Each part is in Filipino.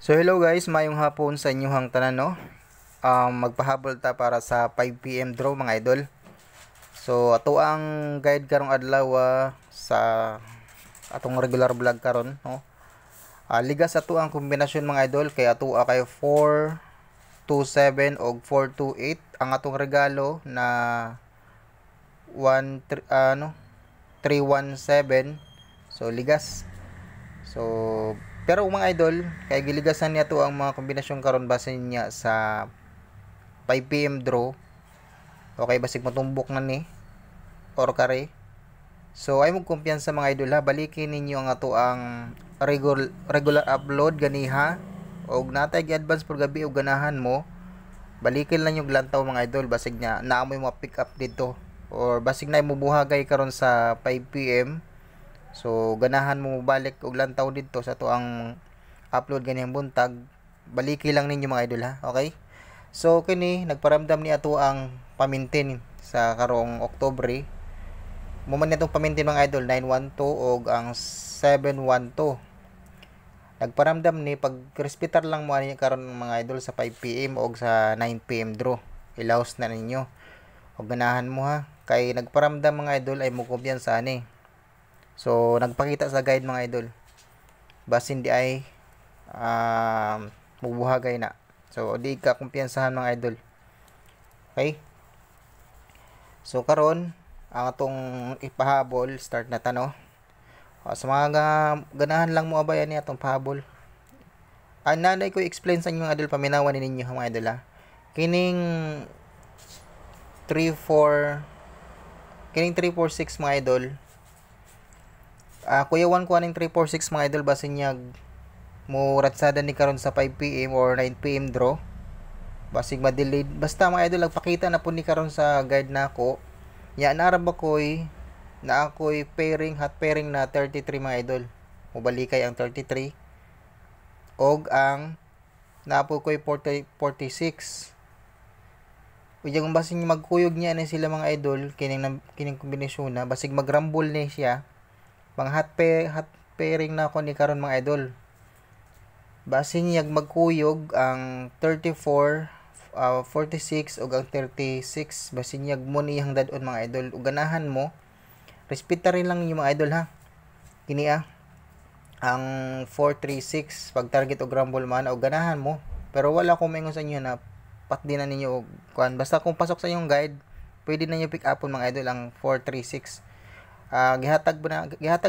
So hello guys, mayong hapon sa inyong tanan no. Magpahabol ta para sa 5 PM draw mga idol. So ato ang guide karong adlaw sa atong regular vlog karon no. Ligas ato ang kombinasyon mga idol kay ato kay 427 og 428 ang atong regalo na 317. So ligas. So pero mga idol, kay giligasan niya to ang mga kombinasyon karon base niya sa 5 PM draw. Okay, basig matumbok na ni or kare. So ay mo kumpiyansa mga idol ha, balikin ninyo ang ato ang regular upload ganiha og natay advance por gabi og ganahan mo. Balikin lang yung lantaw mga idol basig nya naa mo pick up dito or basig na mo buhagay karon sa 5 PM. So ganahan mo balik og lantaw dito sa to ang upload ganiyang buntag, baliki lang ninyo mga idol ha. Okay, so kini nagparamdam ni ato ang pamintin sa karong Oktubre. Muman nitong pamintin mga idol 912 og ang 712. Nagparamdam ni pag respetar lang mo ani karon mga idol sa 5 PM og sa 9 PM draw, ilaos na ninyo og ganahan mo ha, kay nagparamdam mga idol ay mo kumpiyansa ani. So nagpakita sa guide mga idol basin di ay mubuhagay na. So di ka kumpiyansahan mga idol. Okay, so karon ang atong ipahabol start na tano. Sa mga ganahan lang mo abayan ni atong pahabol. Ang nanay ko explain sa inyo mga idol, paminawan ninyo mga idol ha. Kining 346 mga idol. Kuyawan ko aning 346 mga idol basin niya mo ratsada ni karon sa 5 PM or 9 PM draw. Basig ma-delayed. Basta mga idol nagpakita na po ni karon sa guide nako. Ya narab ako'y na ako'y pairing, hot pairing na 33 mga idol. Mubalikay ang 33 og ang naapo ko'y 46. Unya kung basin magkuyog niya na sila mga idol kining kombinasyon na basig magrambol ni siya. Pang hot pairing na ako ni karon mga idol. Basin niya magkuyog ang 34, 46 ug ang 36. Basin niya mo niyang dadon mga idol. Ug ganahan mo, respeta rin lang yung mga idol ha. Kini ang 436 pag target og rumble man o ganahan mo. Pero wala ko maingon sa inyo na patdi na ninyo og kuan. Basta kung pasok sa inyong guide, pwede na niyo pick upon mga idol ang 436. Gihatag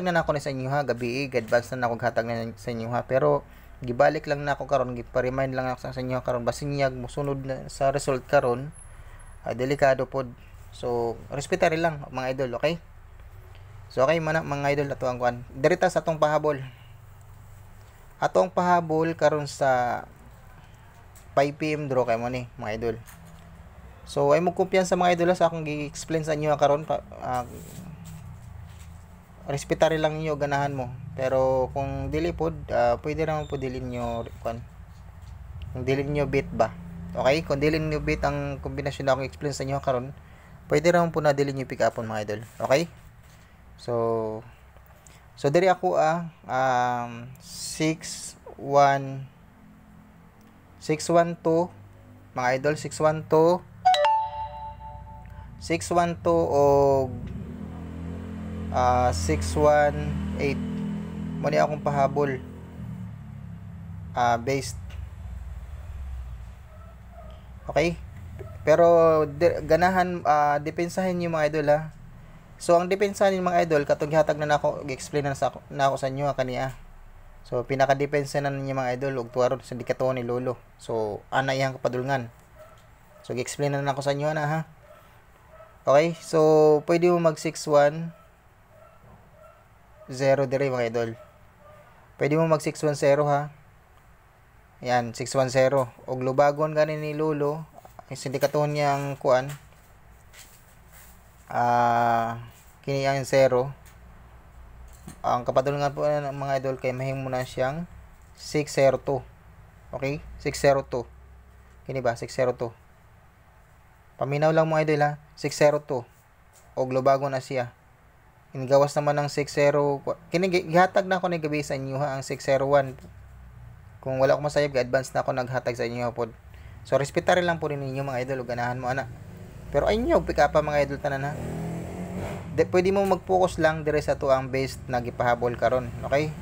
na nako ni sa inyo ha gabi, advance na nako gihatag na sa inyo ha, pero gibalik lang nako karon, gipa-remind lang ako sa inyo karon basin niya mosunod na sa result karon, delikado pod. So respeta rin lang mga idol. Okay, so okay man mga idol, ato ang kuan dirita sa atong pahabol. Atong pahabol karon sa 5 PM draw kay mo ni mga idol. So ay mo kumpiyansa mga idol sa akong gi-explain sa inyo karon. Respetari lang niyo ganahan mo, pero kung dili pod pwede ra man po dili niyo kuan, kung dili niyo bit ba. Okay, kung dili niyo bit ang kombinasyon na akong explain sa inyo karon, pwede ra man po na dili niyo pick upon mga idol. Okay, so diri ako 612 mga idol, 612 og 618 mo ni akong pahabol based. Okay, pero ganahan depensahin niyo mga idol ha. So ang depensahan niyo mga idol katong gihatag na nako, gi-explain na ako sa inyo kaniya. So pinaka depensa na ninyo mga idol og tuwaro sa dikatuon ni lolo. So ana iyang kapadulngan. So gi-explain na nako sa inyo na ha. Okay, so pwede mo mag 61 0 dire mga idol. Pwede mo mag 610 ha. Yan, 610. Og lubagon gani ni lolo, ang sindikaton niya ang kuan. Kini ang 0. Ang kapadulngan po ng mga idol kay mahimo na siyang 602. Okay? 602. Kini ba 602? Paminaw lang mga idol ha. 602. Og lubagon na siya. Gawas naman ng 60. Kini gihatag na ako ni gabi sa inyo ha ang 601. Kung wala ko masayop, advance na ako naghatag sa inyo pod. So respetarin lang po ninyo mga idol, ug ganahan mo ana. Pero ayun pick up mga idol tanan ha. Pwede mo mag-focus lang dire sa tuang base na gipahabol karon, okay?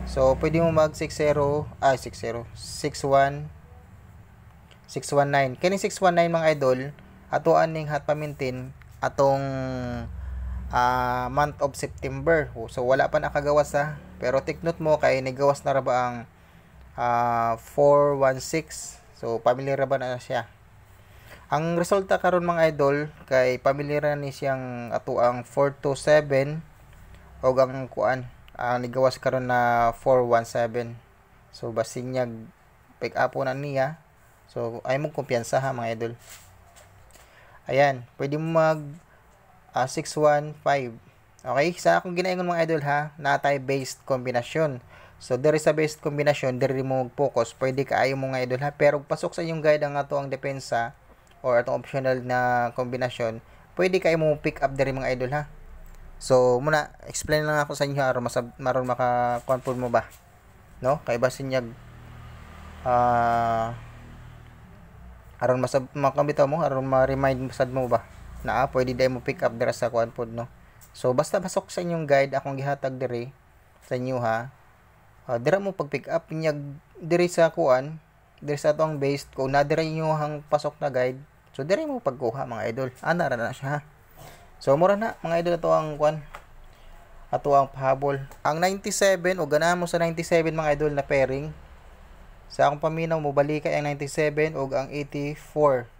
So pwede mo mag 61 619. Kini 619 mga idol, atoan ning hot pamintin atong month of September. So wala pa nakagawas ha. Pero take note mo kay nigawas na ra ba ang 416. So familiar ra ba na siya? Ang resulta karon mga idol kay familiar na ni siyang ato ang 427 o ang kuan ang nigawas karon na 417. So basin niya pick up na niya. So ay mo kumpiyansa ha mga idol. Ayan, pwede mo mag 615. Okay, sa akong ginaingon mga idol ha, natay based kombinasyon. So there is a based kombinasyon, there mo focus, pwede ka ayo mo nga idol ha, pero pasok sa inyong guide ang ato ang depensa or atong optional na kombinasyon, pwede kayo mo pick up diri mga idol ha. So muna explain lang ako sa inyo aron maron maka-confirm mo ba, no? Kay basin niya aron makabitaw mo, aron ma-remind sad mo ba na pwede day mo pick up dira sa kuan pod, no? So basta pasok sa inyong guide akong gihatag diri sa inyo ha. Dira mo pag pick up niya diri sa kuan, diri sa atong base kung na dira inyo hang pasok na guide. So diri mo pagkuha mga idol. Ana ra na siya ha. So mura na mga idol ato ang kuan. Ato ang pahabol. Ang 97 o ganahan mo sa 97 mga idol na pairing. Sa akong paminaw mo balik ang 97 ug ang 84.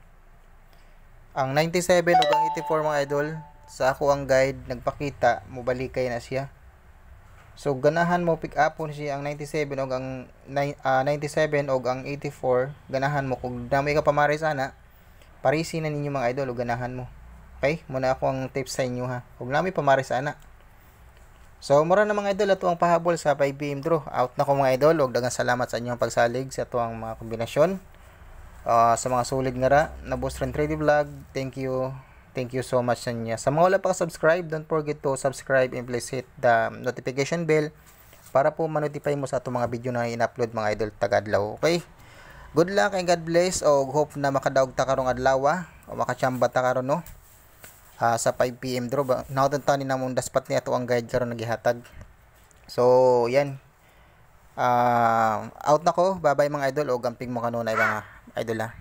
Ang 97 ug ang 84 mga idol, sa ako ang guide nagpakita mo balik na siya. So ganahan mo pick up siya ang 97 ug ang 97 ug ang 84, ganahan mo kung dami ka pamari sana. Parisi na ninyo mga idol ug ganahan mo. Okay? Muna ako ang tips sa inyo ha. Kung nami pamari sana. So mura na mga idol ato ang pahabol sa 5 PM draw. Out na ko mga idol ug daghang salamat sa inyong pagsalig sa ato ang mga kombinasyon. Sa mga sulit nga ra na Boss Ren Trade Vlog. Thank you. Thank you so much sa inyo. Sa mga wala pa subscribe, don't forget to subscribe and please hit the notification bell para po ma-notify mo sa ato mga video na in-upload mga idol tagadlaw. Okay? Good luck and God bless o hope na makadaog ta karong adlaw o makachamba ta karon no. Sa 5 PM draw ba nakatanta ni namong daspat ni ato ang guide karon nagihatag. So yan, out na ko, bye bye mga idol o gamping mo kanunay mga idol ha.